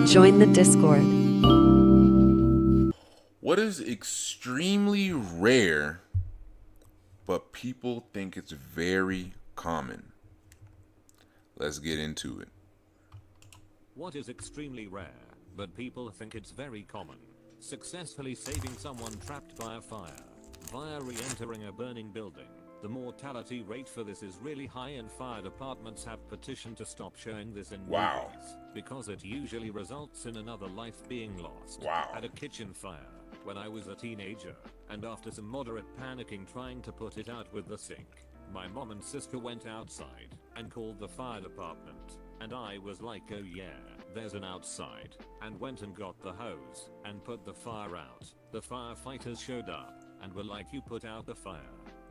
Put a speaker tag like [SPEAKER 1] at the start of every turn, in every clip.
[SPEAKER 1] Join the Discord.
[SPEAKER 2] What is extremely rare, but people think it's very common? Let's get into it.
[SPEAKER 3] What is extremely rare, but people think it's very common? Successfully saving someone trapped by a fire, via re-entering a burning building. The mortality rate for this is really high and fire departments have petitioned to stop showing this in
[SPEAKER 2] Wow.
[SPEAKER 3] movies, because it usually results in another life being lost.
[SPEAKER 2] Wow.
[SPEAKER 3] At a kitchen fire, when I was a teenager, and after some moderate panicking trying to put it out with the sink, my mom and sister went outside and called the fire department, and I was like, oh yeah, there's an outside, and went and got the hose and put the fire out. The firefighters showed up and were like, you put out the fire.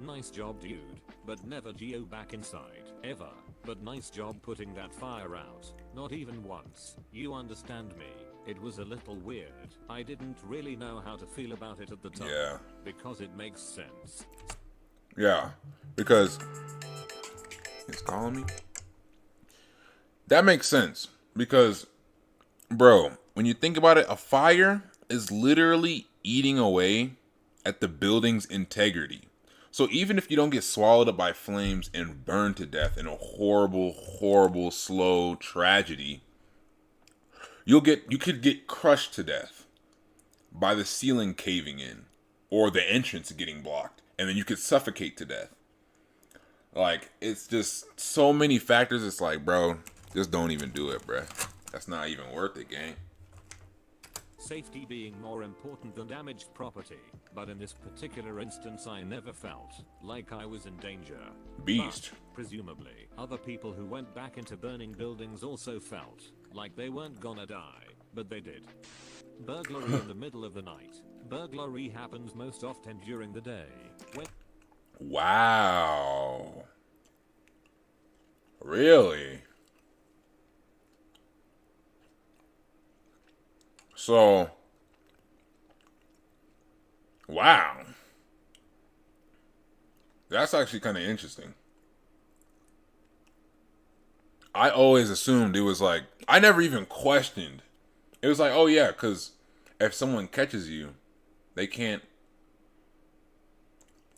[SPEAKER 3] Nice job dude, but never go back inside, ever. But nice job putting that fire out, not even once. You understand me? It was a little weird. I didn't really know how to feel about it at the time.
[SPEAKER 2] Yeah.
[SPEAKER 3] Because it makes sense.
[SPEAKER 2] Yeah. Because it's calling me. That makes sense. Because, bro, when you think about it, a fire is literally eating away at the building's integrity. So even if you don't get swallowed up by flames and burned to death in a horrible, horrible, slow tragedy, you could get crushed to death by the ceiling caving in or the entrance getting blocked, and then you could suffocate to death. Like, it's just so many factors. It's like, bro, just don't even do it, bro. That's not even worth it, gang.
[SPEAKER 3] Safety being more important than damaged property, but in this particular instance I never felt like I was in danger.
[SPEAKER 2] Beast.
[SPEAKER 3] But, presumably, other people who went back into burning buildings also felt like they weren't gonna die, but they did. Burglary in the middle of the night. Burglary happens most often during the day.
[SPEAKER 2] Wow. Really? So, wow. That's actually kind of interesting. I always assumed it was like, I never even questioned. It was like, oh yeah, because if someone catches you, they can't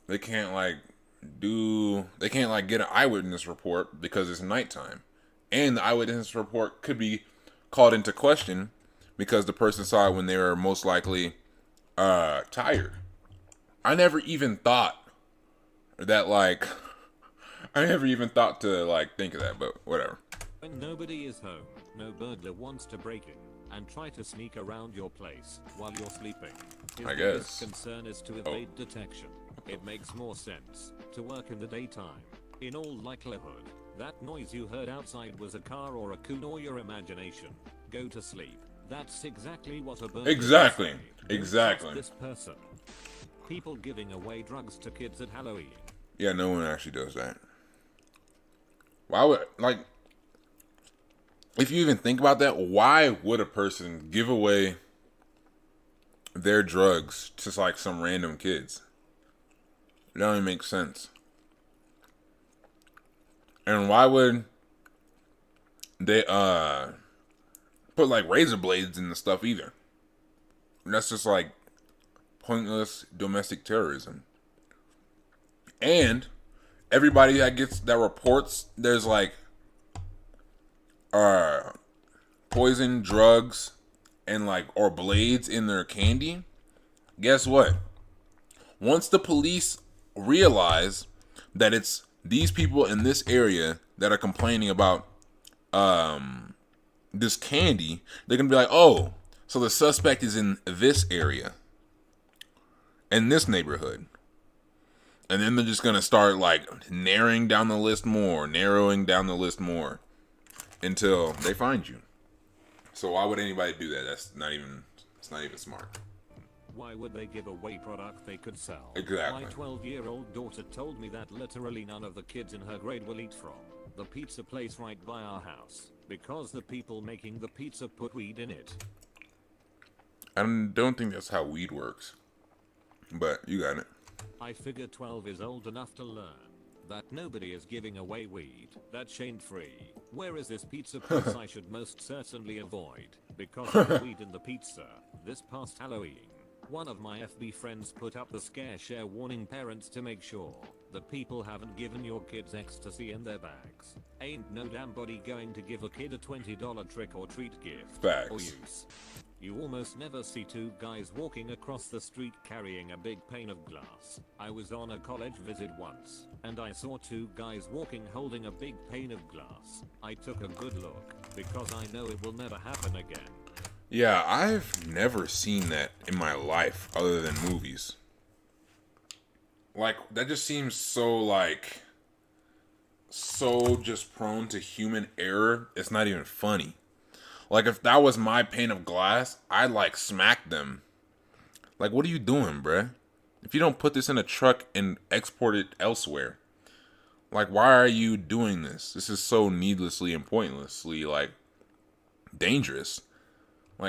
[SPEAKER 2] like get an eyewitness report because it's nighttime. And the eyewitness report could be called into question because the person saw it when they were most likely tired. I never even thought that, like, I never even thought to, like, think of that, but whatever.
[SPEAKER 3] When nobody is home, no burglar wants to break in and try to sneak around your place while you're sleeping. His
[SPEAKER 2] I
[SPEAKER 3] biggest
[SPEAKER 2] guess.
[SPEAKER 3] concern is to evade detection. It makes more sense to work in the daytime. In all likelihood, that noise you heard outside was a car or a coon or your imagination. Go to sleep. That's exactly what a burglar
[SPEAKER 2] Exactly.
[SPEAKER 3] would say.
[SPEAKER 2] Exactly.
[SPEAKER 3] This person. People giving away drugs to kids at Halloween.
[SPEAKER 2] Yeah, no one actually does that. Why would, like, if you even think about that, why would a person give away their drugs to, like, some random kids? It don't even make sense. And why would they put like razor blades in the stuff either? That's just like pointless domestic terrorism. And everybody that reports there's like poison, drugs, and like or blades in their candy, guess what? Once the police realize that it's these people in this area that are complaining about this candy, they're gonna be like, oh, so the suspect is in this area, in this neighborhood. And then they're just gonna start like narrowing down the list more until they find you. So why would anybody do that? It's not even smart.
[SPEAKER 3] Why would they give away product they could sell?
[SPEAKER 2] Exactly.
[SPEAKER 3] My 12-year-old daughter told me that literally none of the kids in her grade will eat from the pizza place right by our house because the people making the pizza put weed in it.
[SPEAKER 2] I don't think that's how weed works. But you got it.
[SPEAKER 3] I figure 12 is old enough to learn that nobody is giving away weed. That ain't free. Where is this pizza place I should most certainly avoid? Because of the weed in the pizza. This past Halloween, one of my FB friends put up the scare share warning parents to make sure that people haven't given your kids ecstasy in their bags. Ain't no damn body going to give a kid a $20 trick or treat gift
[SPEAKER 2] Facts.
[SPEAKER 3] or use. You almost never see two guys walking across the street carrying a big pane of glass. I was on a college visit once, and I saw two guys walking holding a big pane of glass. I took a good look, because I know it will never happen again.
[SPEAKER 2] Yeah, I've never seen that in my life other than movies. Like, that just seems so just prone to human error. It's not even funny. Like, if that was my pane of glass, I'd, smack them. Like, what are you doing, bruh? If you don't put this in a truck and export it elsewhere, why are you doing this? This is so needlessly and pointlessly, dangerous.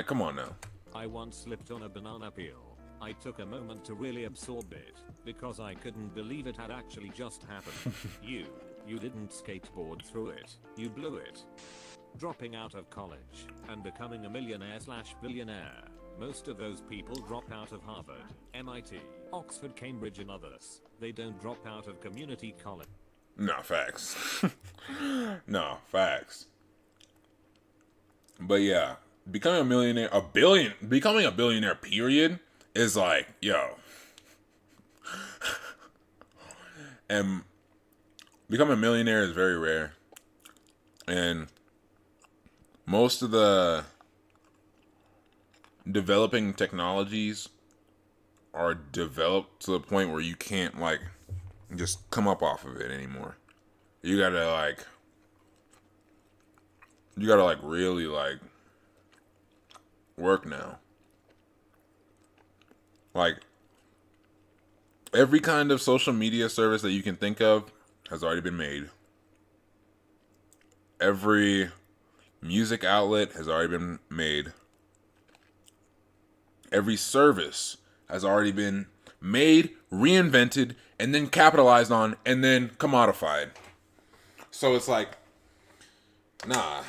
[SPEAKER 2] Come on now.
[SPEAKER 3] I once slipped on a banana peel. I took a moment to really absorb it, because I couldn't believe it had actually just happened. You didn't skateboard through it. You blew it. Dropping out of college and becoming a millionaire/billionaire. Most of those people drop out of Harvard, MIT, Oxford, Cambridge and others. They don't drop out of community college.
[SPEAKER 2] No, facts. No, facts. But yeah, becoming a billionaire period is yo. And becoming a millionaire is very rare. And most of the developing technologies are developed to the point where you can't just come up off of it anymore. You gotta really work now. Every kind of social media service that you can think of has already been made. Every music outlet has already been made. Every service has already been made, reinvented, and then capitalized on, and then commodified. So it's nah,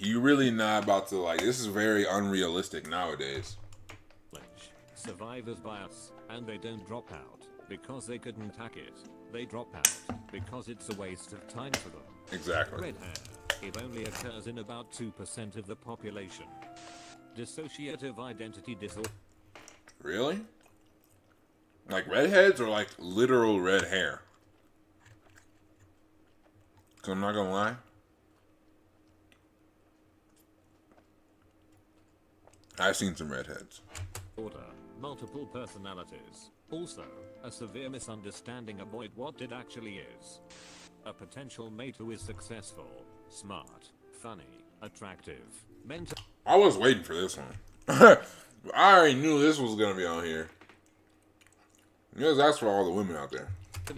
[SPEAKER 2] you really not about to this is very unrealistic nowadays.
[SPEAKER 3] Survivors bias, and they don't drop out because they couldn't hack it. They drop out because it's a waste of time for them.
[SPEAKER 2] Exactly.
[SPEAKER 3] Red hair. It only occurs in about 2% of the population. Dissociative identity disorder.
[SPEAKER 2] Really? Redheads or literal red hair? Cause I'm not gonna lie. I've seen some redheads.
[SPEAKER 3] Multiple personalities. Also, a severe misunderstanding of what it actually is. A potential mate who is successful, smart, funny, attractive, mental.
[SPEAKER 2] I was waiting for this one. I already knew this was gonna be on here. Because that's for all the women out there.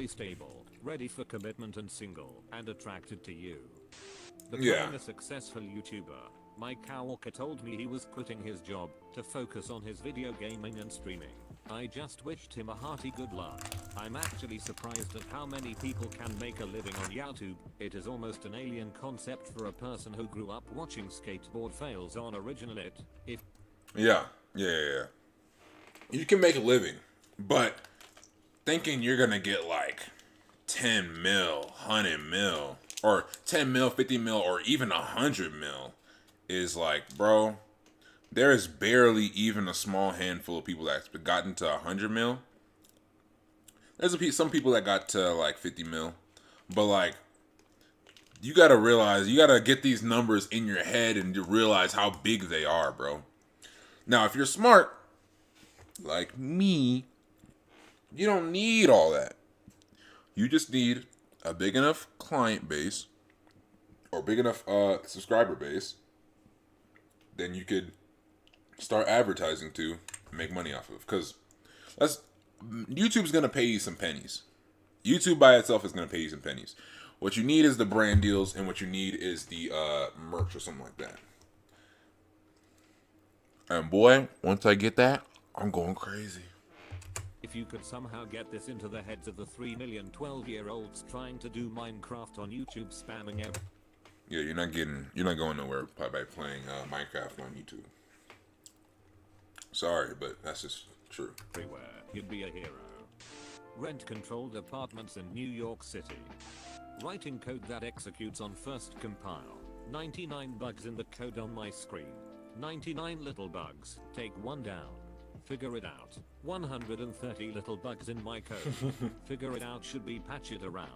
[SPEAKER 3] Stable, ready for commitment and single, and attracted to you.
[SPEAKER 2] Yeah.
[SPEAKER 3] Becoming a successful YouTuber, Mike Kawalker told me he was quitting his job to focus on his video gaming and streaming. I just wished him a hearty good luck. I'm actually surprised at how many people can make a living on YouTube. It is almost an alien concept for a person who grew up watching skateboard fails on Original It.
[SPEAKER 2] Yeah. You can make a living, but thinking you're gonna get 10 mil, 100 mil, or 10 mil, 50 mil, or even 100 mil is bro, there is barely even a small handful of people that's gotten to 100 mil. There's some people that got to 50 mil, but you gotta realize, you gotta get these numbers in your head and realize how big they are, bro. Now, if you're smart, like me, you don't need all that. You just need a big enough client base or big enough subscriber base. Then you could start advertising to make money off of. Because YouTube's going to pay you some pennies. YouTube by itself is going to pay you some pennies. What you need is the brand deals, and what you need is the merch or something like that. And boy, once I get that, I'm going crazy.
[SPEAKER 3] If you could somehow get this into the heads of the 3 million 12-year-olds trying to do Minecraft on YouTube spamming
[SPEAKER 2] Yeah, you're not going nowhere by playing Minecraft on YouTube. Sorry, but that's just true.
[SPEAKER 3] everywhere, you'd be a hero. Rent controlled apartments in New York City. Writing code that executes on first compile. 99 bugs in the code on my screen. 99 little bugs. Take one down. Figure it out. 130 little bugs in my code. Figure it out should be patch it around.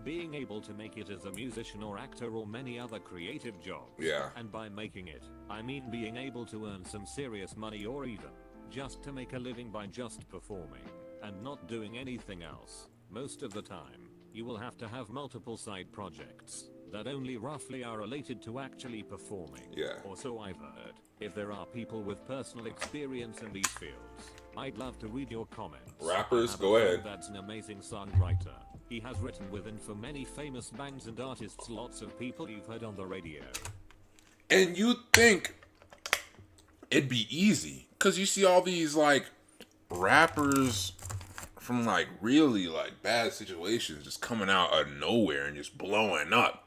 [SPEAKER 3] Being able to make it as a musician or actor or many other creative jobs.
[SPEAKER 2] Yeah.
[SPEAKER 3] And by making it, I mean being able to earn some serious money or even just to make a living by just performing and not doing anything else. Most of the time, you will have to have multiple side projects that only roughly are related to actually performing.
[SPEAKER 2] Yeah.
[SPEAKER 3] Or so I've heard. If there are people with personal experience in these fields, I'd love to read your comments.
[SPEAKER 2] Rappers,
[SPEAKER 3] I have
[SPEAKER 2] go
[SPEAKER 3] a friend
[SPEAKER 2] ahead.
[SPEAKER 3] That's an amazing songwriter. He has written with and for many famous bands and artists, lots of people you've heard on the radio.
[SPEAKER 2] And you think it'd be easy, cause you see all these like rappers from like really like bad situations just coming out of nowhere and just blowing up.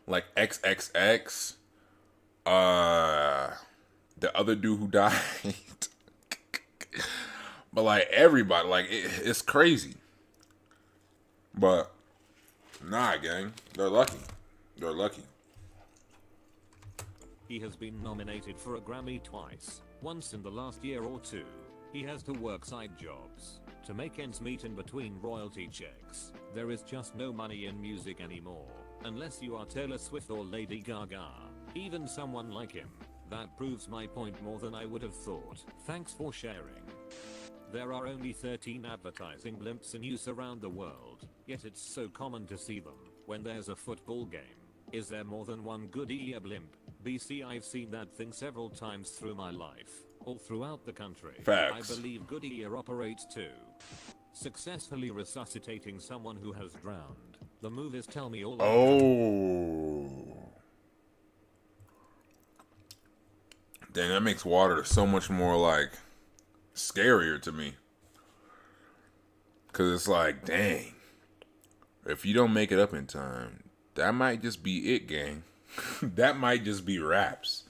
[SPEAKER 2] Like XXX, the other dude who died. But like everybody, like it's crazy. But nah, gang, they're lucky. They're lucky.
[SPEAKER 3] He has been nominated for a Grammy twice, once in the last year or two. He has to work side jobs to make ends meet in between royalty checks. There is just no money in music anymore, unless you are Taylor Swift or Lady Gaga. Even someone like him. That proves my point more than I would have thought. Thanks for sharing. There are only 13 advertising blimps in use around the world, yet it's so common to see them when there's a football game. Is there more than one Goodyear blimp? BC, I've seen that thing several times through my life, all throughout the country.
[SPEAKER 2] Facts.
[SPEAKER 3] I believe Goodyear operates too. Successfully resuscitating someone who has drowned. The movies tell me all about it.
[SPEAKER 2] Oh. Dang, that makes water so much more like scarier to me. Cause it's like, dang, if you don't make it up in time, that might just be it, gang. That might just be raps.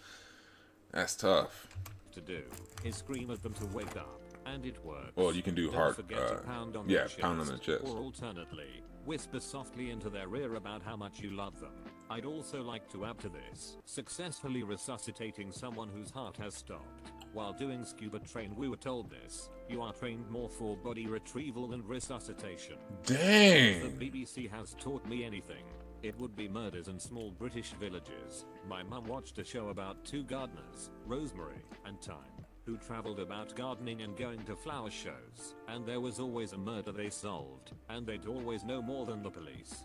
[SPEAKER 2] That's tough.
[SPEAKER 3] To do is scream at them to wake up, and it works.
[SPEAKER 2] Well, you can do
[SPEAKER 3] Don't
[SPEAKER 2] heart,
[SPEAKER 3] forget to pound on
[SPEAKER 2] yeah,
[SPEAKER 3] their chest,
[SPEAKER 2] pound on the chest.
[SPEAKER 3] Or alternately, whisper softly into their ear about how much you love them. I'd also like to add to this, successfully resuscitating someone whose heart has stopped. While doing scuba train, we were told this. You are trained more for body retrieval than resuscitation.
[SPEAKER 2] Dang.
[SPEAKER 3] If the BBC has taught me anything, it would be murders in small British villages. My mum watched a show about two gardeners, Rosemary and Thyme, who traveled about gardening and going to flower shows, and there was always a murder they solved, and they'd always know more than the police.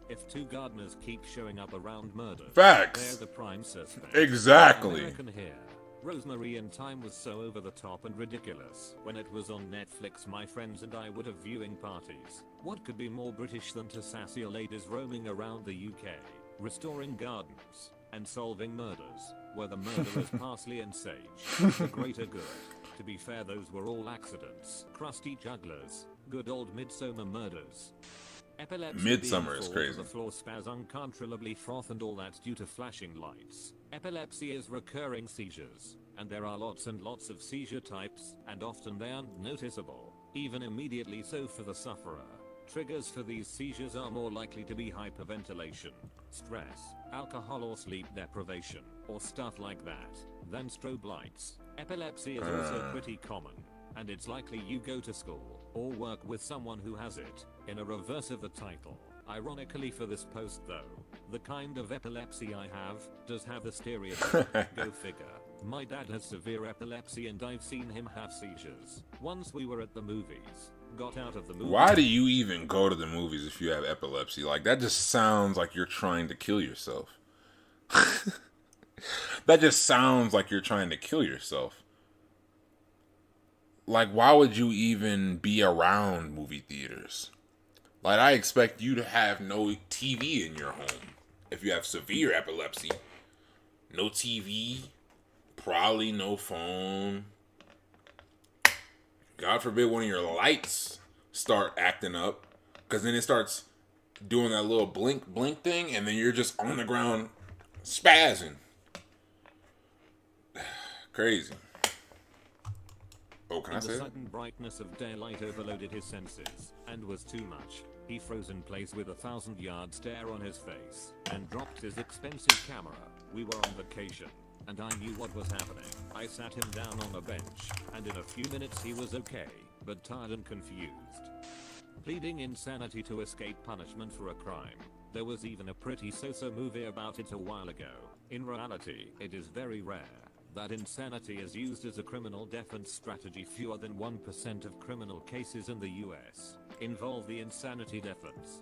[SPEAKER 3] If two gardeners keep showing up around murders,
[SPEAKER 2] Facts.
[SPEAKER 3] they're the prime suspect.
[SPEAKER 2] Exactly.
[SPEAKER 3] American here. Rosemary in Time was so over the top and ridiculous. When it was on Netflix, my friends and I would have viewing parties. What could be more British than to sassy ladies roaming around the UK, restoring gardens, and solving murders, where the murderers parsley and sage, the greater good. To be fair, those were all accidents. Crusty jugglers, good old Midsummer murders. Epilepsy
[SPEAKER 2] Midsummer
[SPEAKER 3] being
[SPEAKER 2] is
[SPEAKER 3] fall
[SPEAKER 2] crazy.
[SPEAKER 3] to the floor, spaz, uncontrollably froth, and all that due to flashing lights. Epilepsy is recurring seizures, and there are lots and lots of seizure types, and often they aren't noticeable, even immediately so for the sufferer. Triggers for these seizures are more likely to be hyperventilation, stress, alcohol or sleep deprivation, or stuff like that, than strobe lights. Epilepsy is also pretty common, and it's likely you go to school, or work with someone who has it, in a reverse of the title. Ironically for this post though, the kind of epilepsy I have, does have the stereotype. Go figure. My dad has severe epilepsy and I've seen him have seizures. Once we were at the movies, got out of the movie.
[SPEAKER 2] Why do you even go to the movies if you have epilepsy? Like, that just sounds like you're trying to kill yourself. That just sounds like you're trying to kill yourself. Like, why would you even be around movie theaters? Like, I expect you to have no TV in your home. If you have severe epilepsy, no TV, probably no phone. God forbid one of your lights start acting up, because then it starts doing that little blink thing, and then you're just on the ground spazzing. Crazy. Oh, can I say
[SPEAKER 3] The
[SPEAKER 2] that?
[SPEAKER 3] sudden brightness of daylight overloaded his senses, and was too much. He froze in place with a 1,000-yard stare on his face, and dropped his expensive camera. We were on vacation, and I knew what was happening. I sat him down on a bench, and in a few minutes he was okay, but tired and confused. Pleading insanity to escape punishment for a crime. There was even a pretty so-so movie about it a while ago. In reality, it is very rare that insanity is used as a criminal defense strategy. Fewer than 1% of criminal cases in the US involve the insanity defense.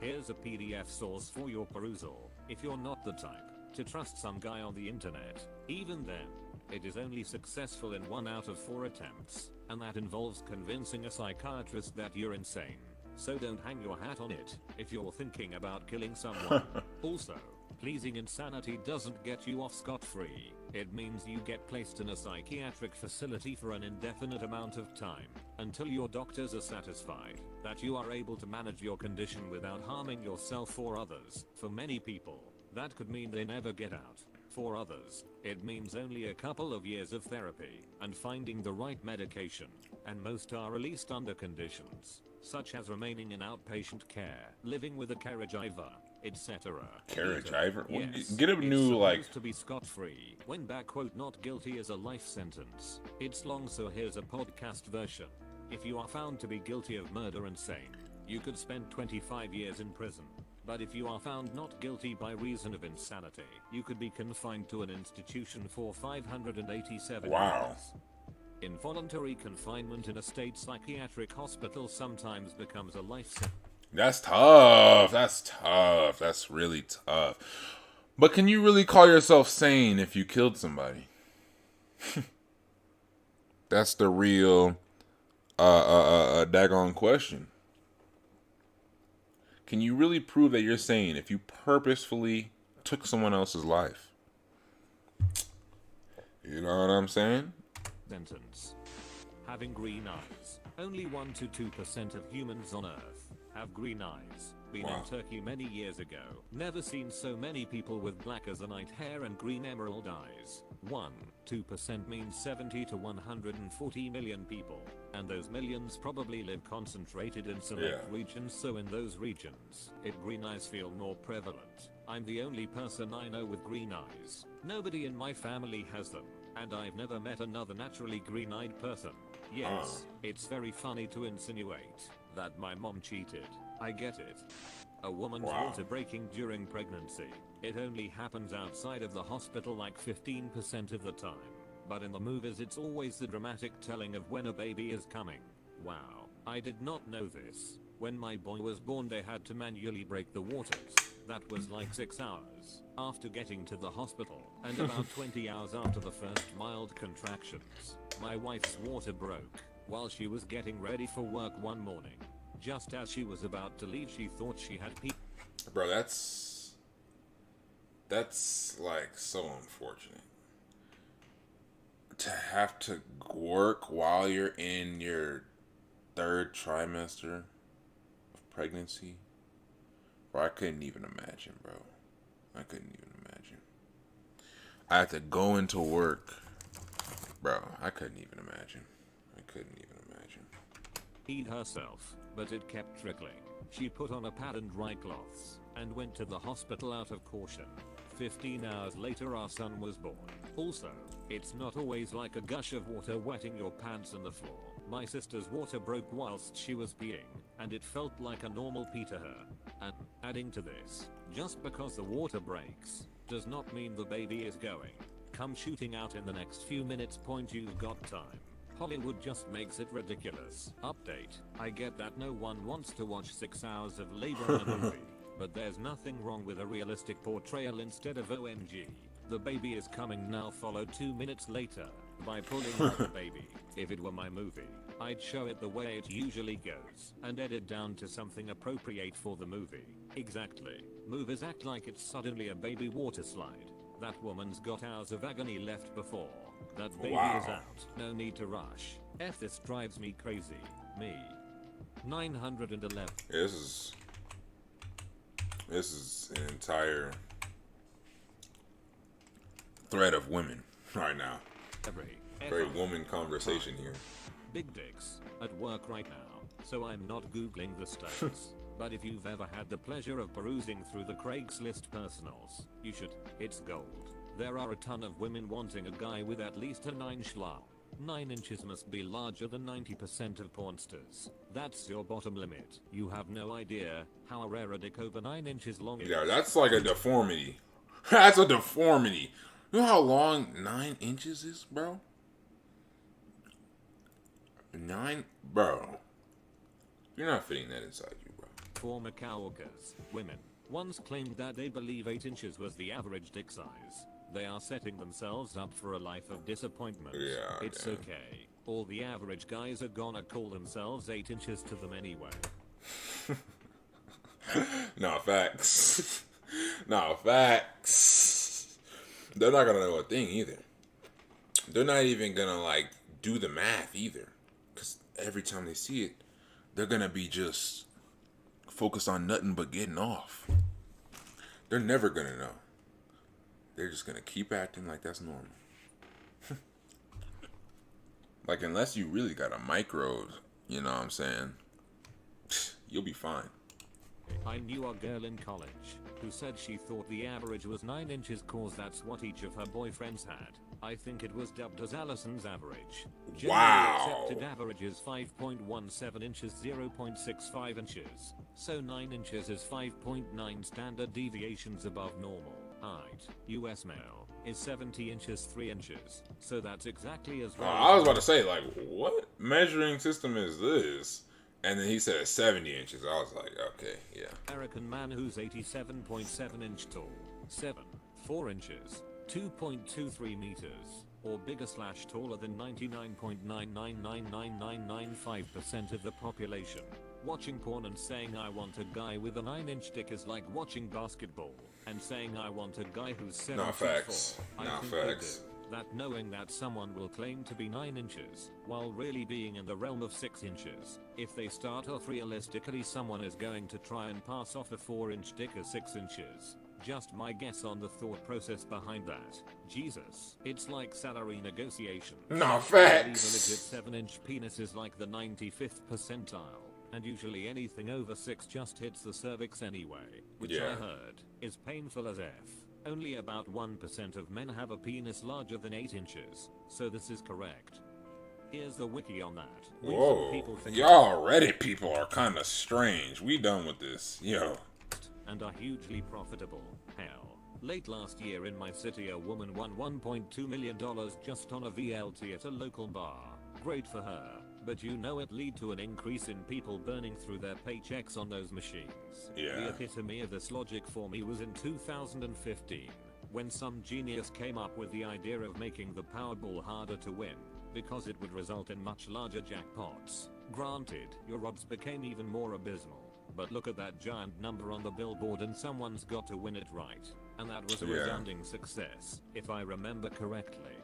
[SPEAKER 3] Here's a PDF source for your perusal. If you're not the type to trust some guy on the internet, even then, it is only successful in 1 out of 4 attempts, and that involves convincing a psychiatrist that you're insane. So don't hang your hat on it if you're thinking about killing someone. Also, pleasing insanity doesn't get you off scot-free. It means you get placed in a psychiatric facility for an indefinite amount of time, until your doctors are satisfied that you are able to manage your condition without harming yourself or others. For many people, that could mean they never get out. For others, it means only a couple of years of therapy and finding the right medication, and most are released under conditions such as remaining in outpatient care, living with a caregiver, etc.
[SPEAKER 2] Caregiver?
[SPEAKER 3] Yes,
[SPEAKER 2] Get a new, like...
[SPEAKER 3] to be scot-free when not guilty is a life sentence. It's long, so here's a podcast version. If you are found to be guilty of murder insane, you could spend 25 years in prison. But if you are found not guilty by reason of insanity, you could be confined to an institution for 587
[SPEAKER 2] Wow.
[SPEAKER 3] years. Involuntary confinement in a state psychiatric hospital sometimes becomes a life sentence.
[SPEAKER 2] That's tough. That's tough. That's really tough. But can you really call yourself sane if you killed somebody? That's the real daggone question. Can you really prove that you're sane if you purposefully took someone else's life? You know what I'm saying?
[SPEAKER 3] Sentence. Having green eyes. Only 1 to 2% of humans on Earth have green eyes. Been
[SPEAKER 2] Wow.
[SPEAKER 3] in Turkey many years ago. Never seen so many people with black as a night hair and green emerald eyes. 2% means 70 to 140 million people. And those millions probably live concentrated in select regions, so in those regions, green eyes feel more prevalent. I'm the only person I know with green eyes. Nobody in my family has them. And I've never met another naturally green-eyed person. Yes, it's very funny to insinuate that my mom cheated. I get it. A woman's water breaking during pregnancy. It only happens outside of the hospital like 15% of the time. But in the movies it's always the dramatic telling of when a baby is coming. Wow, I did not know this. When my boy was born they had to manually break the waters. That was like 6 hours after getting to the hospital, and about 20 hours after the first mild contractions. My wife's water broke while she was getting ready for work one morning. Just as she was about to leave, she thought she had pee.
[SPEAKER 2] Bro, that's like so unfortunate. To have to work while you're in your 3rd trimester of pregnancy. Bro, I couldn't even imagine, bro. I couldn't even imagine. I had to go into work. Bro, I couldn't even imagine. I couldn't even imagine.
[SPEAKER 3] Peed herself, but it kept trickling. She put on a pad and dry cloths, and went to the hospital out of caution. 15 hours later our son was born. Also, it's not always like a gush of water wetting your pants and the floor. My sister's water broke whilst she was peeing, and it felt like a normal pee to her. And adding to this, just because the water breaks, does not mean the baby is going come shooting out in the next few minutes. You've got time. Hollywood just makes it ridiculous. Update. I get that no one wants to watch 6 hours of labor in a movie, but there's nothing wrong with a realistic portrayal instead of OMG. The baby is coming now followed 2 minutes later by pulling out the baby. If it were my movie, I'd show it the way it usually goes and edit down to something appropriate for the movie. Exactly. Movies act like it's suddenly a baby water slide. That woman's got hours of agony left before That baby
[SPEAKER 2] Wow.
[SPEAKER 3] is out. No need to rush. F this drives me crazy. Me. 911.
[SPEAKER 2] This is an entire thread of women right now. Very woman conversation here.
[SPEAKER 3] Big dicks at work right now, so I'm not googling the stats. But if you've ever had the pleasure of perusing through the Craigslist personals, you should. It's gold. There are a ton of women wanting a guy with at least a 9 schla. 9 inches must be larger than 90% of pornsters. That's your bottom limit. You have no idea how rare a dick over 9 inches long is.
[SPEAKER 2] Yeah, that's like a deformity. That's a deformity. You know how long 9 inches is, bro? 9, bro. You're not fitting that inside you, bro.
[SPEAKER 3] Former coworkers, women, once claimed that they believe 8 inches was the average dick size. They are setting themselves up for a life of disappointment.
[SPEAKER 2] Yeah,
[SPEAKER 3] it's
[SPEAKER 2] man.
[SPEAKER 3] okay. All the average guys are gonna call themselves 8 inches to them anyway.
[SPEAKER 2] No, facts. No, facts. They're not gonna know a thing either. They're not even gonna, like, do the math either. Because every time they see it, they're gonna be just focused on nothing but getting off. They're never gonna know. They're just gonna keep acting like that's normal. Like, unless you really got a micro, you know what I'm saying? You'll be fine.
[SPEAKER 3] I knew a girl in college who said she thought the average was 9 inches cause that's what each of her boyfriends had. I think it was dubbed as Allison's average. Generally
[SPEAKER 2] Wow.
[SPEAKER 3] accepted average is 5.17 inches, 0.65 inches. So 9 inches is 5.9 standard deviations above normal. Height, US male, is 70 inches 3 inches. So that's exactly as well.
[SPEAKER 2] I was about to say, like, what measuring system is this? And then he said 70 inches. I was like, okay, yeah.
[SPEAKER 3] American man who's 87.7 inch tall, 4 inches, 2.23 meters, or bigger / taller than 99.9999995% of the population. Watching porn and saying I want a guy with a 9-inch dick is like watching basketball and saying I want a guy who's 7
[SPEAKER 2] Not
[SPEAKER 3] feet
[SPEAKER 2] facts.
[SPEAKER 3] 4.
[SPEAKER 2] Not
[SPEAKER 3] I think they
[SPEAKER 2] facts.
[SPEAKER 3] do. That knowing that someone will claim to be 9 inches while really being in the realm of 6 inches. If they start off realistically, someone is going to try and pass off a 4-inch dick as 6 inches. Just my guess on the thought process behind that. Jesus, it's like salary negotiation.
[SPEAKER 2] No,
[SPEAKER 3] Even a legit
[SPEAKER 2] facts.
[SPEAKER 3] 7-inch penis is like the 95th percentile. And usually anything over 6 just hits the cervix anyway, which I
[SPEAKER 2] Yeah.
[SPEAKER 3] heard is painful as F. Only about 1% of men have a penis larger than 8 inches, so this is correct. Here's the wiki on that. Reason
[SPEAKER 2] Whoa.
[SPEAKER 3] people think
[SPEAKER 2] Y'all Reddit people are kind of strange. We done with this. Yo.
[SPEAKER 3] and are hugely profitable. Hell, late last year in my city a woman won $1.2 million just on a VLT at a local bar. Great for her, but you know it lead to an increase in people burning through their paychecks on those machines.
[SPEAKER 2] Yeah.
[SPEAKER 3] The epitome of this logic for me was in 2015, when some genius came up with the idea of making the Powerball harder to win, because it would result in much larger jackpots. Granted, your odds became even more abysmal, but look at that giant number on the billboard and someone's got to win it right. And that was a
[SPEAKER 2] Yeah.
[SPEAKER 3] resounding success, if I remember correctly.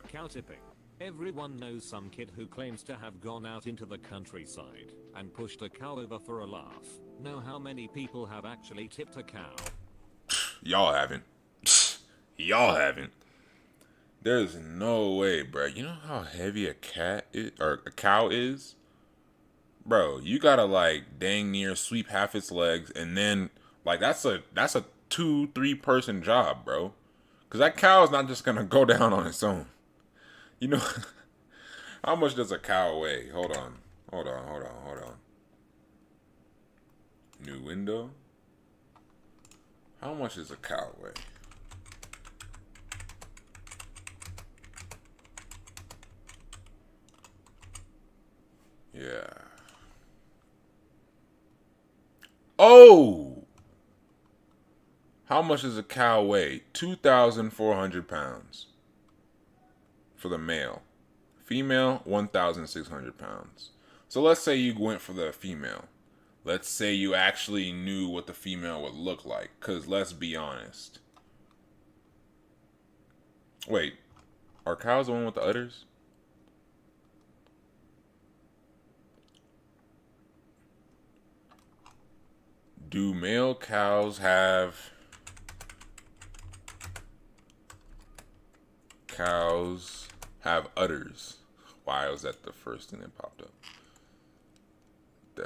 [SPEAKER 3] Cow tipping. Everyone knows some kid who claims to have gone out into the countryside and pushed a cow over for a laugh. Know how many people have actually tipped a cow?
[SPEAKER 2] Y'all haven't. Y'all haven't. There's no way, bro. You know how heavy a cat is, or a cow is? Bro, you gotta like dang near sweep half its legs, and then like that's a 2-3 person job, bro. Cause that cow is not just gonna go down on its own. You know how much does a cow weigh? Hold on. New window. How much does a cow weigh? Yeah. Oh! How much does a cow weigh? 2,400 pounds. For the male. Female, 1,600 pounds. So let's say you went for the female. Let's say you actually knew what the female would look like. Because let's be honest. Wait. Are cows the one with the udders? Do male cows have udders? Why was that the first thing that popped up?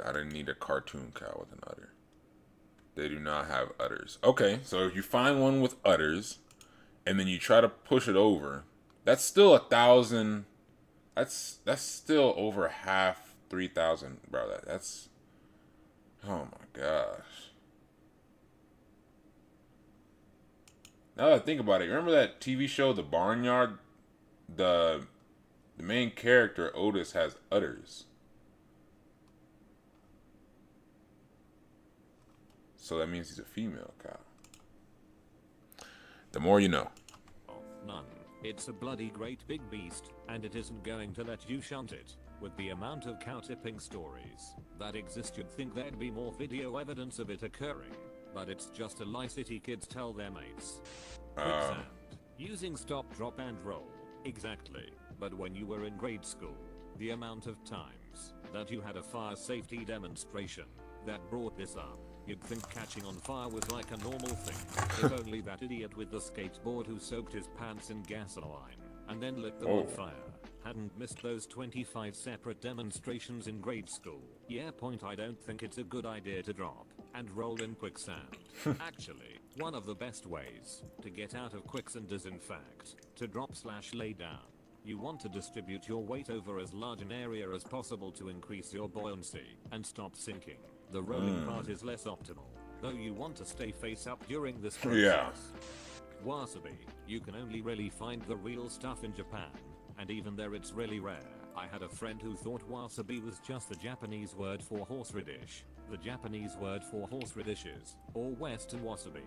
[SPEAKER 2] I didn't need a cartoon cow with an udder. They do not have udders. Okay, so if you find one with udders, and then you try to push it over, that's still 1,000. That's still over half 3,000, bro. That's oh my gosh. Now that I think about it, remember that TV show, The Barnyard? The main character, Otis, has udders. So that means he's a female cow. The more you know.
[SPEAKER 3] None. It's a bloody great big beast, and it isn't going to let you shunt it. With the amount of cow tipping stories that exist, you'd think there'd be more video evidence of it occurring. But it's just a lie city kids tell their mates. Quicksand. Using stop, drop, and roll. Exactly. But when you were in grade school, the amount of times that you had a fire safety demonstration that brought this up, you'd think catching on fire was like a normal thing. If only that idiot with the skateboard who soaked his pants in gasoline and then lit them on fire hadn't missed those 25 separate demonstrations in grade school. Yeah, point. I don't think it's a good idea to drop and roll in quicksand. Actually, one of the best ways to get out of quicksand is in fact to drop/lay down. You want to distribute your weight over as large an area as possible to increase your buoyancy and stop sinking. The rolling part is less optimal, though you want to stay face up during this process.
[SPEAKER 2] Yeah.
[SPEAKER 3] Wasabi, you can only really find the real stuff in Japan, and even there it's really rare. I had a friend who thought wasabi was just the Japanese word for horseradish. The Japanese word for horseradishes, or western wasabi.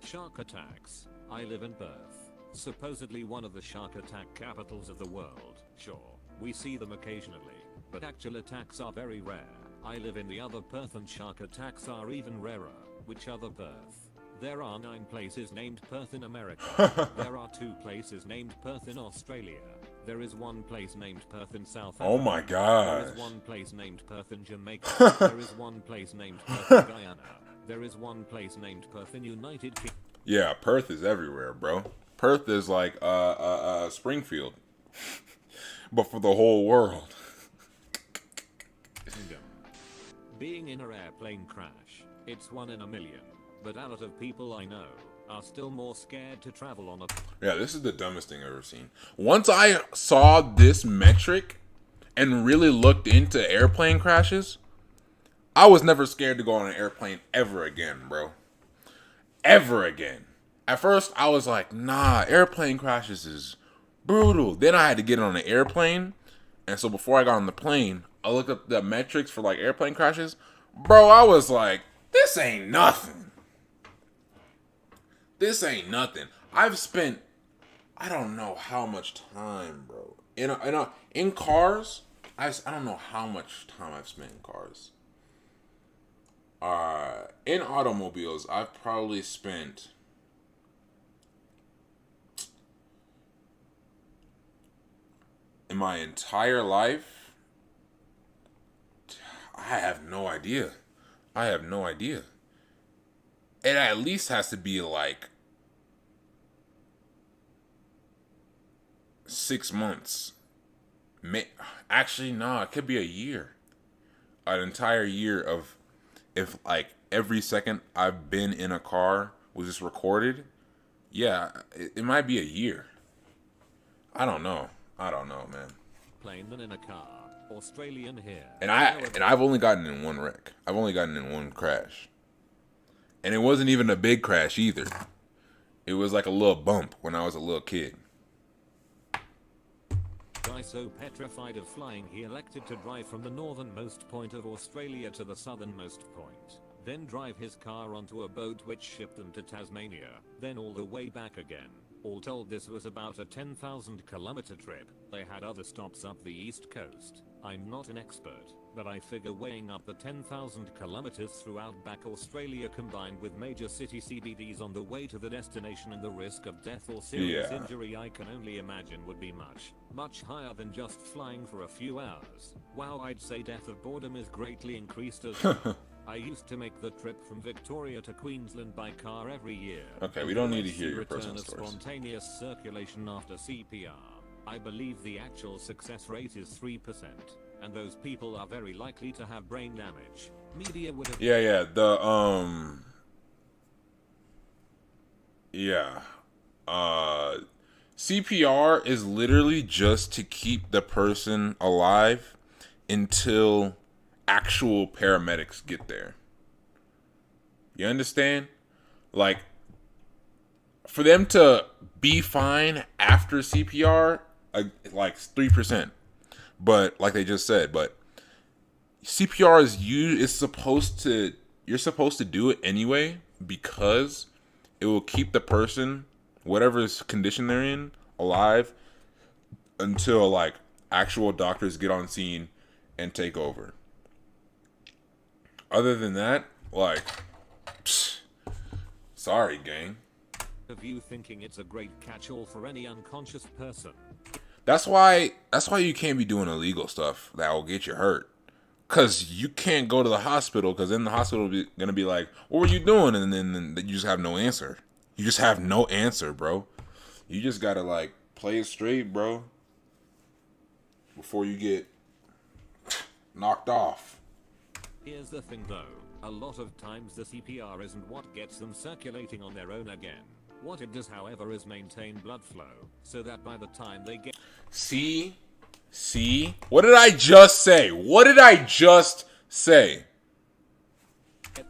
[SPEAKER 3] Shark attacks. I live in Perth, supposedly one of the shark attack capitals of the world. Sure, we see them occasionally, but actual attacks are very rare. I live in the other Perth and shark attacks are even rarer. Which other Perth? There are 9 places named Perth in America. There are 2 places named Perth in Australia. There is 1 place named Perth in South Africa.
[SPEAKER 2] Oh my gosh.
[SPEAKER 3] There is 1 place named Perth in Jamaica. There is 1 place named Perth in Guyana. There is 1 place named Perth in United Kingdom.
[SPEAKER 2] Yeah, Perth is everywhere, bro. Perth is like Springfield, but for the whole world.
[SPEAKER 3] Being in an airplane crash, it's 1 in a million. But out of people I know, are still more scared to travel on a...
[SPEAKER 2] Yeah, this is the dumbest thing I've ever seen. Once I saw this metric and really looked into airplane crashes, I was never scared to go on an airplane ever again, bro. Ever again. At first, I was like, nah, airplane crashes is brutal. Then I had to get on an airplane. And so before I got on the plane, I looked up the metrics for like airplane crashes. Bro, I was like, this ain't nothing. This ain't nothing. I've spent, I don't know how much time, bro. In cars, I don't know how much time I've spent in cars. In automobiles, I've probably spent in my entire life, I have no idea. It at least has to be like 6 months. Actually, no, it could be a year. An entire year of, if like every second I've been in a car was just recorded. Yeah, it might be a year. I don't know, man.
[SPEAKER 3] Plane than in a car. Australian here.
[SPEAKER 2] And I've only gotten in one wreck. I've only gotten in one crash. And it wasn't even a big crash either. It was like a little bump when I was a little kid.
[SPEAKER 3] Guy so petrified of flying he elected to drive from the northernmost point of Australia to the southernmost point. Then drive his car onto a boat which shipped them to Tasmania, then all the way back again. All told, this was about a 10,000 kilometer trip. They had other stops up the east coast. I'm not an expert, but I figure weighing up the 10,000 kilometers through outback Australia combined with major city CBDs on the way to the destination and the risk of death or serious injury, I can only imagine would be much higher than just flying for a few hours. Wow, I'd say death of boredom is greatly increased as I used to make the trip from Victoria to Queensland by car every year.
[SPEAKER 2] Okay, we don't need to hear your
[SPEAKER 3] return
[SPEAKER 2] personal
[SPEAKER 3] of
[SPEAKER 2] stories.
[SPEAKER 3] Spontaneous circulation after CPR. I believe the actual success rate is 3%, and those people are very likely to have brain damage. Media would have
[SPEAKER 2] Yeah, CPR is literally just to keep the person alive until actual paramedics get there. You understand? Like, for them to be fine after CPR, like 3%. But like they just said, but CPR is supposed to, you're supposed to do it anyway because it will keep the person, whatever condition they're in, alive until like actual doctors get on scene and take over. Other than that, like, sorry, gang.
[SPEAKER 3] of you thinking it's a great catch-all for any unconscious person.
[SPEAKER 2] That's why you can't be doing illegal stuff that will get you hurt. Cause you can't go to the hospital, cause then the hospital will be gonna be like, "What were you doing?" And then you just have no answer. You just have no answer, bro. You just gotta like play it straight, bro, before you get knocked off.
[SPEAKER 3] Here's the thing though, a lot of times the CPR isn't what gets them circulating on their own again. What it does, however, is maintain blood flow, so that by the time they get
[SPEAKER 2] See? What did I just say?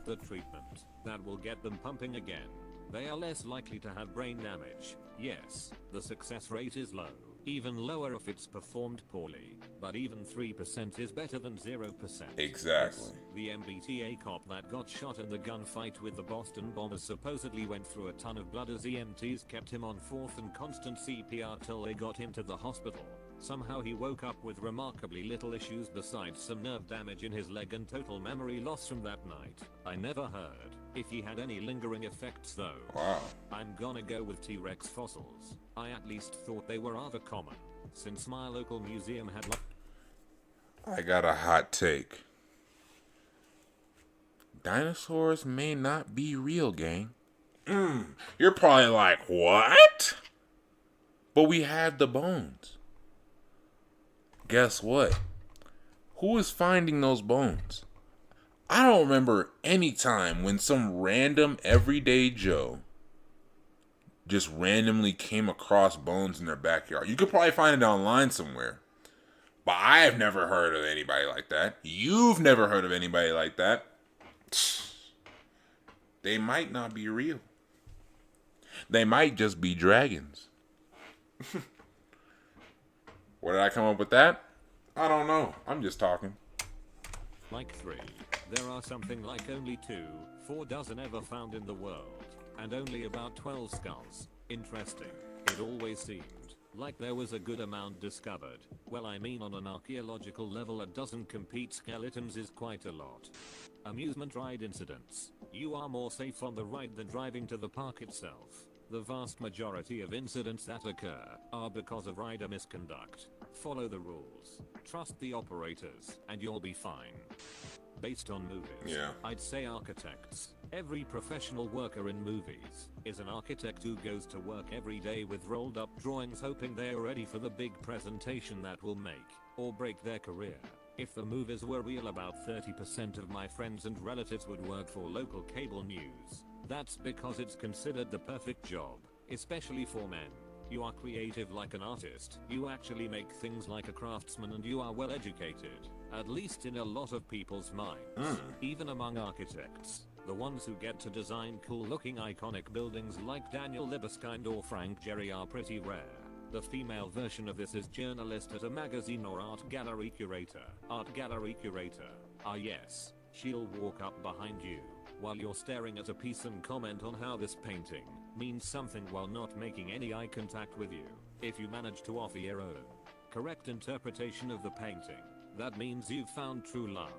[SPEAKER 3] the treatment, that will get them pumping again. They are less likely to have brain damage. Yes, the success rate is low, even lower if it's performed poorly, but even 3% is better than 0%.
[SPEAKER 2] Exactly.
[SPEAKER 3] The MBTA cop that got shot in the gunfight with the Boston bombers supposedly went through a ton of blood as EMTs kept him on fourth and constant CPR till they got him to the hospital. Somehow he woke up with remarkably little issues besides some nerve damage in his leg and total memory loss from that night. I never heard if he had any lingering effects though.
[SPEAKER 2] Wow.
[SPEAKER 3] I'm gonna go with T-Rex fossils. I at least thought they were rather common, since my local museum had
[SPEAKER 2] I got a hot take. Dinosaurs may not be real, gang. You're probably like, what? But we have the bones. Guess what? Who is finding those bones? I don't remember any time when some random everyday Joe just randomly came across bones in their backyard. You could probably find it online somewhere. But I have never heard of anybody like that. You've never heard of anybody like that. They might not be real. They might just be dragons. Where did I come up with that? I don't know. I'm just talking.
[SPEAKER 3] like 3. There are something like only 4 dozen ever found in the world, and only about 12 skulls. Interesting. It always seemed like there was a good amount discovered. Well, I mean, on an archaeological level, a dozen complete skeletons is quite a lot. Amusement ride incidents. You are more safe on the ride than driving to the park itself. The vast majority of incidents that occur are because of rider misconduct. Follow the rules, trust the operators, and you'll be fine. Based on movies, I'd say architects. Every professional worker in movies is an architect who goes to work every day with rolled up drawings hoping they are ready for the big presentation that will make or break their career. If the movies were real, about 30% of my friends and relatives would work for local cable news. That's because it's considered the perfect job, especially for men. You are creative like an artist, you actually make things like a craftsman, and you are well educated, at least in a lot of people's minds. Even among architects, the ones who get to design cool looking iconic buildings like Daniel Libeskind or Frank Gehry are pretty rare. The female version of this is journalist at a magazine or art gallery curator. Ah yes, she'll walk up behind you while you're staring at a piece and comment on how this painting means something while not making any eye contact with you. If you manage to offer your own correct interpretation of the painting, That means you've found true love.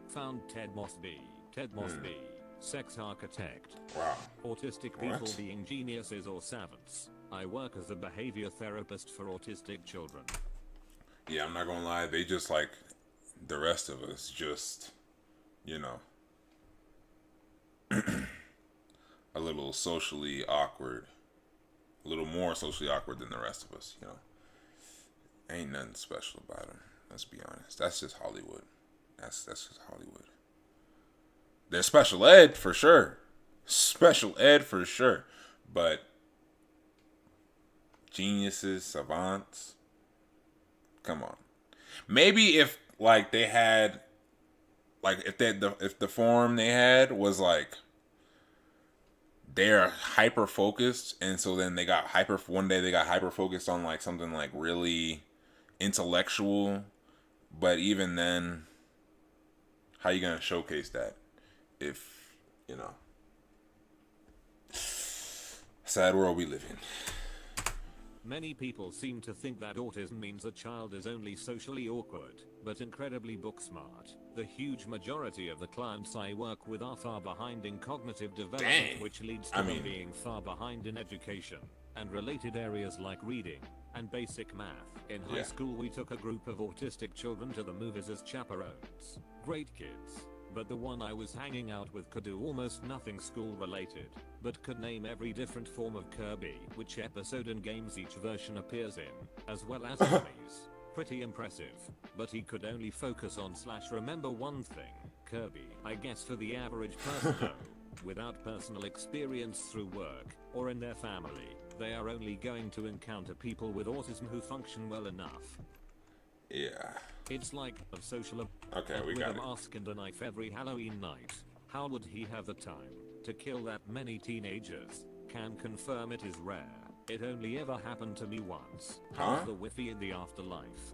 [SPEAKER 3] Found Ted Mosby. Ted Mosby. Sex architect.
[SPEAKER 2] Wow.
[SPEAKER 3] Autistic people
[SPEAKER 2] What?
[SPEAKER 3] being geniuses or savants. I work as a behavior therapist for autistic children.
[SPEAKER 2] Yeah, I'm not gonna lie. They just like the rest of us, just, you know, a little socially awkward, a little more socially awkward than the rest of us, you know. Ain't nothing special about them. Let's be honest. That's just Hollywood. That's just Hollywood. There's special ed for sure. Special ed for sure. But geniuses, savants, come on. Maybe if like they had, like if the form they had was like they're hyper focused, and so then they got one day they got hyper focused on like something like really intellectual, but even then, how you gonna showcase that if, you know, sad world we live in.
[SPEAKER 3] Many people seem to think that autism means a child is only socially awkward, but incredibly book smart. The huge majority of the clients I work with are far behind in cognitive development,
[SPEAKER 2] Dang.
[SPEAKER 3] which leads to them being far behind in education and related areas like reading and basic math. In high school, we took a group of autistic children to the movies as chaperones. Great kids. But the one I was hanging out with could do almost nothing school related, but could name every different form of Kirby, which episode and games each version appears in, as well as enemies. Pretty impressive. But he could only focus on / remember one thing, Kirby. I guess for the average person though, without personal experience through work, or in their family, they are only going to encounter people with autism who function well enough.
[SPEAKER 2] Yeah.
[SPEAKER 3] It's like a social
[SPEAKER 2] Okay, we
[SPEAKER 3] with
[SPEAKER 2] got
[SPEAKER 3] a
[SPEAKER 2] it.
[SPEAKER 3] mask and a knife every Halloween night. How would he have the time to kill that many teenagers? Can confirm it is rare. It only ever happened to me once.
[SPEAKER 2] Huh?
[SPEAKER 3] The whiffy in the afterlife.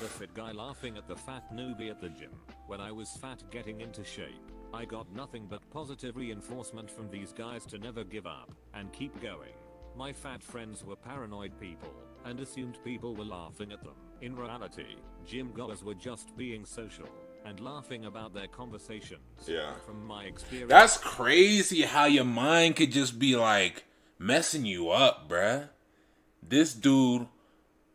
[SPEAKER 3] The fit guy laughing at the fat newbie at the gym. When I was fat getting into shape, I got nothing but positive reinforcement from these guys to never give up and keep going. My fat friends were paranoid people and assumed people were laughing at them. In reality, gym goers were just being social and laughing about their conversations.
[SPEAKER 2] Yeah.
[SPEAKER 3] From my experience,
[SPEAKER 2] That's crazy how your mind could just be like messing you up, bruh. This dude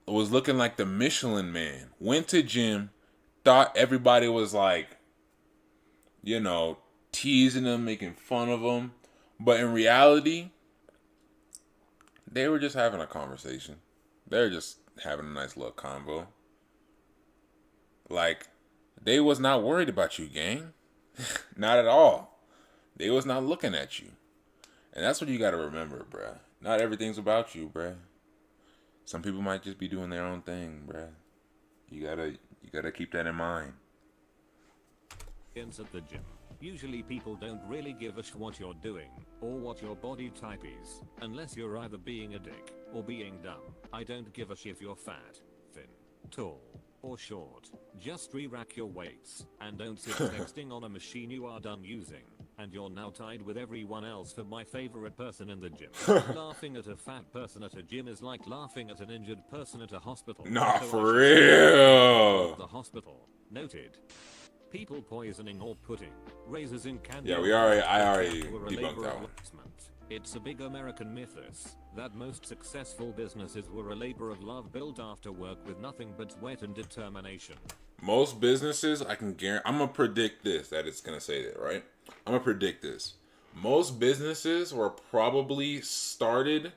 [SPEAKER 2] was looking like the Michelin Man. Went to gym, thought everybody was like, you know, teasing him, making fun of him. But in reality, they were just having a conversation. They were just having a nice little convo. Like, they was not worried about you, gang. Not at all. They was not looking at you. And that's what you gotta remember, bruh. Not everything's about you, bruh. Some people might just be doing their own thing, bruh. You gotta keep that in mind.
[SPEAKER 3] at the gym. Usually people don't really give a shit what you're doing, or what your body type is, unless you're either being a dick, or being dumb. I don't give a shit if you're fat, thin, tall, or short. Just re-rack your weights, and don't sit texting on a machine you are done using, and you're now tied with everyone else for my favorite person in the gym. Laughing at a fat person at a gym is like laughing at an injured person at a hospital.
[SPEAKER 2] Nah,
[SPEAKER 3] So
[SPEAKER 2] for
[SPEAKER 3] I should say
[SPEAKER 2] real.
[SPEAKER 3] the hospital. Noted. People poisoning or putting razors in candy.
[SPEAKER 2] Yeah, I already
[SPEAKER 3] were a
[SPEAKER 2] debunked
[SPEAKER 3] labor
[SPEAKER 2] that
[SPEAKER 3] of
[SPEAKER 2] one.
[SPEAKER 3] love. It's a big American mythos that most successful businesses were a labor of love built after work with nothing but sweat and determination.
[SPEAKER 2] Most businesses, I can guarantee, I'm gonna predict this, that it's gonna say that, right? I'm gonna predict this. Most businesses were probably started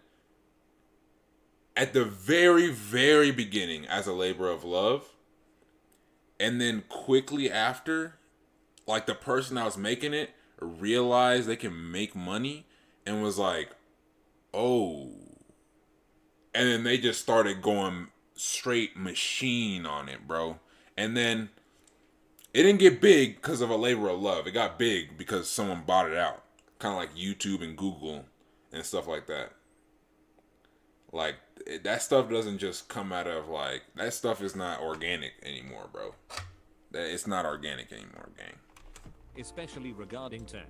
[SPEAKER 2] at the very, very beginning as a labor of love. And then quickly after, like the person that was making it realized they can make money and was like, oh. And then they just started going straight machine on it, bro. And then it didn't get big because of a labor of love. It got big because someone bought it out. Kind of like YouTube and Google and stuff like that. Like, that stuff doesn't just come out of, like, that stuff is not organic anymore, bro. It's not organic anymore, gang.
[SPEAKER 3] Especially regarding tech.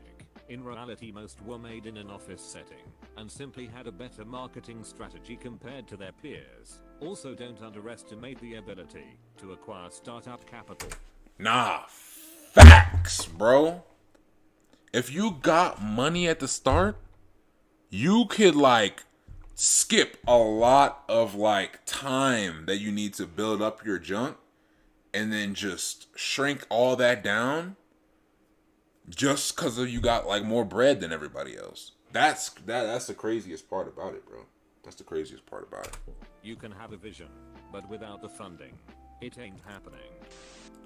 [SPEAKER 3] In reality, most were made in an office setting and simply had a better marketing strategy compared to their peers. Also, don't underestimate the ability to acquire startup capital.
[SPEAKER 2] Nah, facts, bro. If you got money at the start, you could like skip a lot of like time that you need to build up your junk and then just shrink all that down just because you got like more bread than everybody else. That's the craziest part about it, bro. That's the craziest part about it.
[SPEAKER 3] You can have a vision, but without the funding, it ain't happening.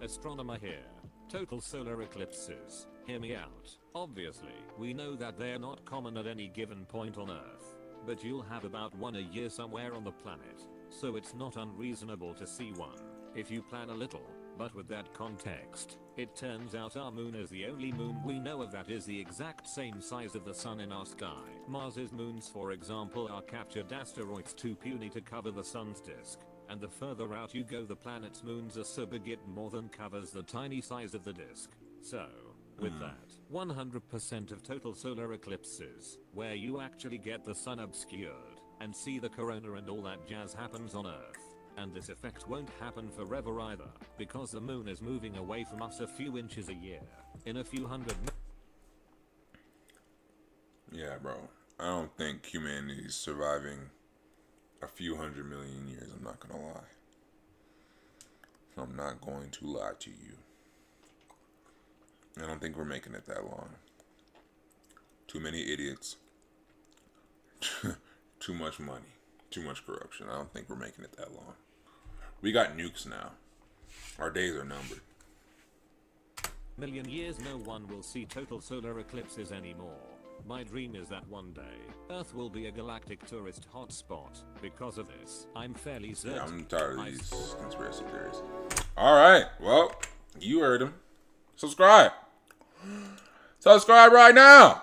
[SPEAKER 3] Astronomer here. Total solar eclipses. Hear me out. Obviously, we know that they're not common at any given point on Earth, but you'll have about one a year somewhere on the planet, so it's not unreasonable to see one, if you plan a little. But with that context, it turns out our moon is the only moon we know of that is the exact same size of the sun in our sky. Mars's moons, for example, are captured asteroids too puny to cover the sun's disk, and the further out you go the planet's moons are so big it more than covers the tiny size of the disk. So, with that, 100% of total solar eclipses, where you actually get the sun obscured, and see the corona and all that jazz happens on Earth. And this effect won't happen forever either, because the moon is moving away from us a few inches a year, in a few hundred.
[SPEAKER 2] Yeah, bro. I don't think humanity's surviving a few 100 million years. I'm not gonna lie. I'm not going to lie to you. I don't think we're making it that long. Too many idiots. Too much money. Too much corruption. I don't think we're making it that long. We got nukes now. Our days are numbered.
[SPEAKER 3] Million years no one will see total solar eclipses anymore. My dream is that one day, Earth will be a galactic tourist hotspot. Because of this, I'm fairly certain.
[SPEAKER 2] Yeah, I'm tired of these conspiracy theories. Alright, well, you heard him. Subscribe. Subscribe right now.